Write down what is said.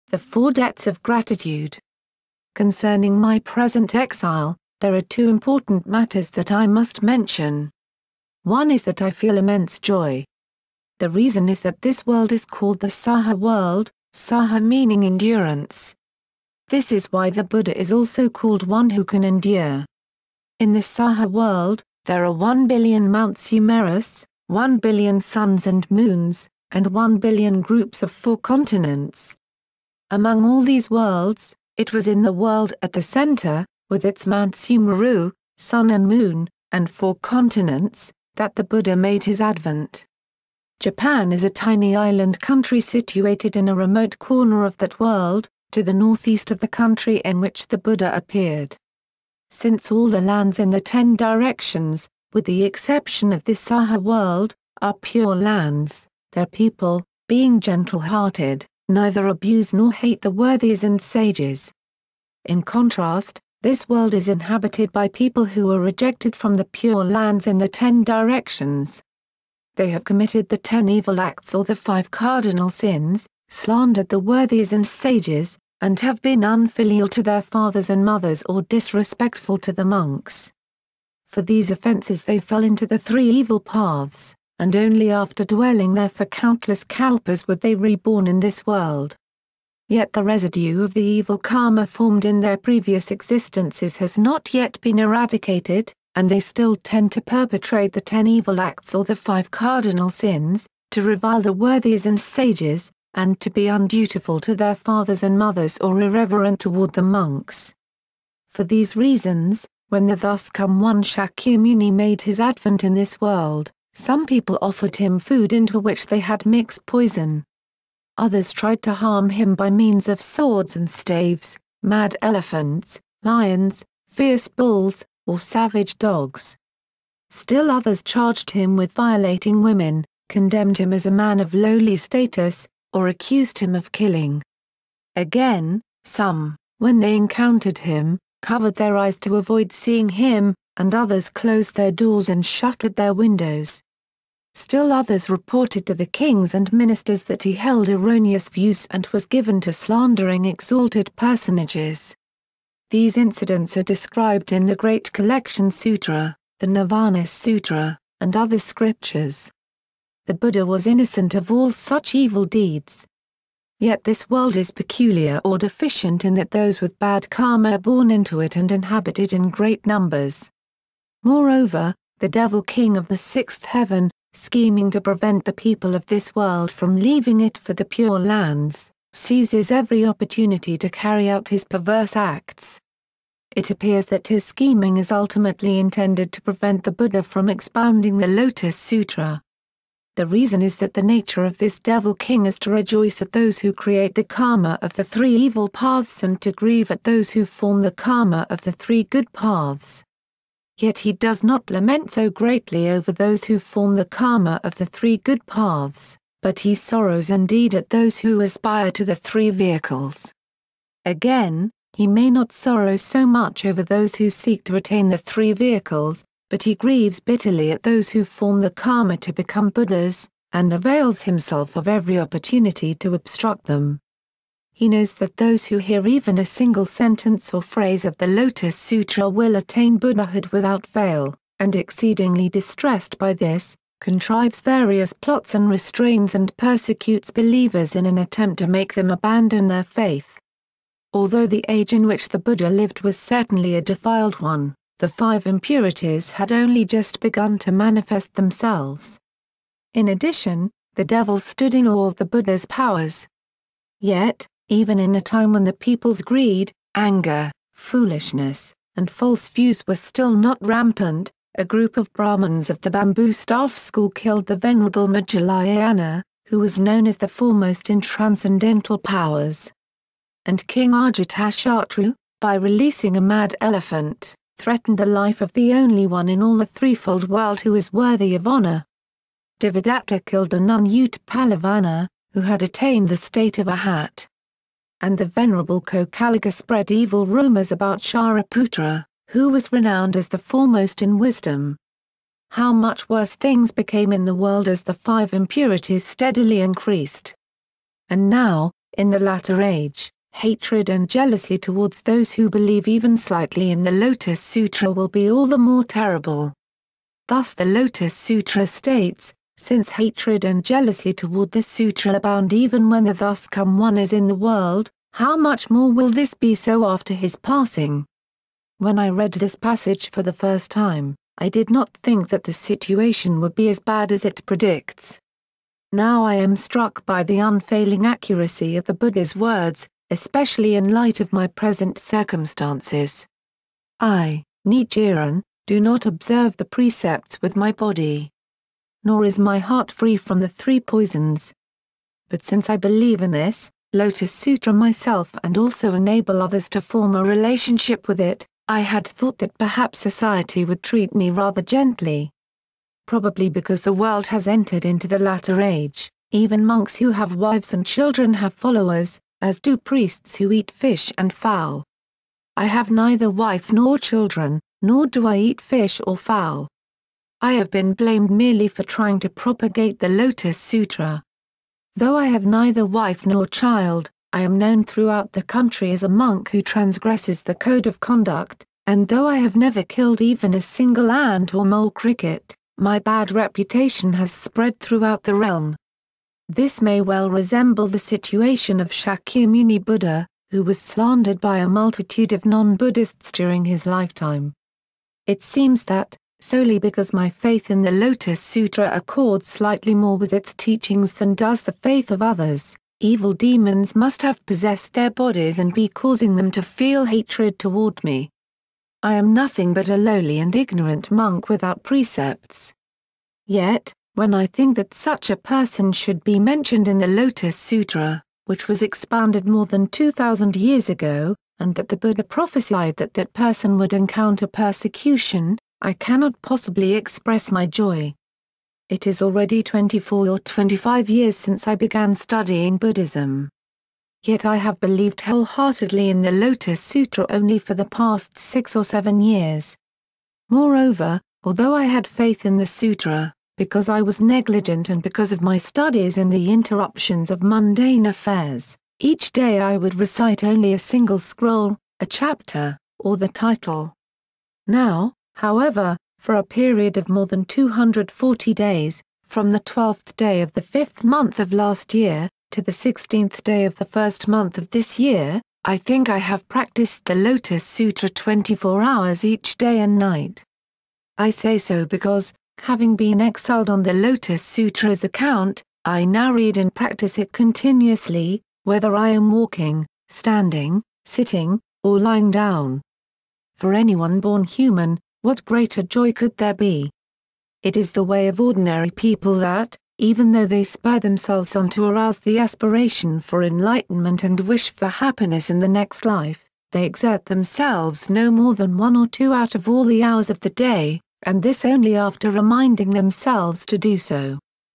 The 4 debts of gratitude. Concerning my present exile, there are 2 important matters that I must mention. One is that I feel immense joy. The reason is that this world is called the Saha world, Saha meaning endurance. This is why the Buddha is also called one who can endure. In this Saha world, there are 1 billion Mount Sumerus, 1 billion suns and moons, and 1 billion groups of 4 continents. Among all these worlds, it was in the world at the center, with its Mount Sumeru, sun and moon, and 4 continents, that the Buddha made his advent. Japan is a tiny island country situated in a remote corner of that world, to the northeast of the country in which the Buddha appeared. Since all the lands in the 10 directions, with the exception of this Saha world, are pure lands, their people, being gentle-hearted, neither abuse nor hate the worthies and sages. In contrast, this world is inhabited by people who are rejected from the pure lands in the 10 directions. They have committed the 10 evil acts or the 5 cardinal sins, slandered the worthies and sages, and have been unfilial to their fathers and mothers or disrespectful to the monks. For these offenses they fell into the 3 evil paths, and only after dwelling there for countless kalpas were they reborn in this world. Yet the residue of the evil karma formed in their previous existences has not yet been eradicated, and they still tend to perpetrate the 10 evil acts or the 5 cardinal sins, to revile the worthies and sages, and to be undutiful to their fathers and mothers or irreverent toward the monks. For these reasons, when the thus come one Shakyamuni made his advent in this world, some people offered him food into which they had mixed poison. Others tried to harm him by means of swords and staves, mad elephants, lions, fierce bulls, or savage dogs. Still others charged him with violating women, condemned him as a man of lowly status, or accused him of killing. Again, some, when they encountered him, covered their eyes to avoid seeing him, and others closed their doors and shuttered their windows. Still others reported to the kings and ministers that he held erroneous views and was given to slandering exalted personages. These incidents are described in the Great Collection Sutra, the Nirvana Sutra, and other scriptures. The Buddha was innocent of all such evil deeds. Yet this world is peculiar or deficient in that those with bad karma are born into it and inhabit it in great numbers. Moreover, the devil king of the 6th heaven, scheming to prevent the people of this world from leaving it for the pure lands, seizes every opportunity to carry out his perverse acts. It appears that his scheming is ultimately intended to prevent the Buddha from expounding the Lotus Sutra. The reason is that the nature of this devil king is to rejoice at those who create the karma of the 3 evil paths and to grieve at those who form the karma of the 3 good paths. Yet he does not lament so greatly over those who form the karma of the 3 good paths, but he sorrows indeed at those who aspire to the 3 vehicles. Again, he may not sorrow so much over those who seek to attain the 3 vehicles, but he grieves bitterly at those who form the karma to become Buddhas, and avails himself of every opportunity to obstruct them. He knows that those who hear even a single sentence or phrase of the Lotus Sutra will attain Buddhahood without fail, and exceedingly distressed by this, contrives various plots and restrains and persecutes believers in an attempt to make them abandon their faith. Although the age in which the Buddha lived was certainly a defiled one, the 5 impurities had only just begun to manifest themselves. In addition, the devil stood in awe of the Buddha's powers. Yet, even in a time when the people's greed, anger, foolishness, and false views were still not rampant, a group of Brahmins of the Bamboo Staff School killed the Venerable Majalayana, who was known as the foremost in transcendental powers. And King Ajatashatru, by releasing a mad elephant, threatened the life of the only one in all the threefold world who is worthy of honor. Devadatta killed the nun Utpalavana, who had attained the state of a hat. And the Venerable Kokalaga spread evil rumors about Shariputra, who was renowned as the foremost in wisdom. How much worse things became in the world as the 5 impurities steadily increased. And now, In the latter age, hatred and jealousy towards those who believe even slightly in the Lotus Sutra will be all the more terrible. Thus the Lotus Sutra states, since hatred and jealousy toward this sutra abound even when the thus come one is in the world, how much more will this be so after his passing? When I read this passage for the first time, I did not think that the situation would be as bad as it predicts. Now I am struck by the unfailing accuracy of the Buddha's words, especially in light of my present circumstances. I, Nichiren, do not observe the precepts with my body. Nor is my heart free from the three poisons. But since I believe in this Lotus Sutra myself and also enable others to form a relationship with it, I had thought that perhaps society would treat me rather gently. Probably because the world has entered into the latter age, even monks who have wives and children have followers, as do priests who eat fish and fowl. I have neither wife nor children, nor do I eat fish or fowl. I have been blamed merely for trying to propagate the Lotus Sutra. Though I have neither wife nor child, I am known throughout the country as a monk who transgresses the code of conduct, and though I have never killed even a single ant or mole cricket, my bad reputation has spread throughout the realm. This may well resemble the situation of Shakyamuni Buddha, who was slandered by a multitude of non-Buddhists during his lifetime. It seems that, solely because my faith in the Lotus Sutra accords slightly more with its teachings than does the faith of others, evil demons must have possessed their bodies and be causing them to feel hatred toward me. I am nothing but a lowly and ignorant monk without precepts. Yet, when I think that such a person should be mentioned in the Lotus Sutra, which was expounded more than 2,000 years ago, and that the Buddha prophesied that that person would encounter persecution, I cannot possibly express my joy. It is already 24 or 25 years since I began studying Buddhism. Yet I have believed wholeheartedly in the Lotus Sutra only for the past 6 or 7 years. Moreover, although I had faith in the sutra, because I was negligent and because of my studies and the interruptions of mundane affairs, each day I would recite only a single scroll, a chapter, or the title. Now, however, for a period of more than 240 days, from the 12th day of the 5th month of last year, to the 16th day of the 1st month of this year, I think I have practiced the Lotus Sutra 24 hours each day and night. I say so because, having been exiled on the Lotus Sutra's account, I now read and practice it continuously, whether I am walking, standing, sitting, or lying down. For anyone born human, what greater joy could there be? It is the way of ordinary people that, even though they spur themselves on to arouse the aspiration for enlightenment and wish for happiness in the next life, they exert themselves no more than 1 or 2 out of all the hours of the day, and this only after reminding themselves to do so.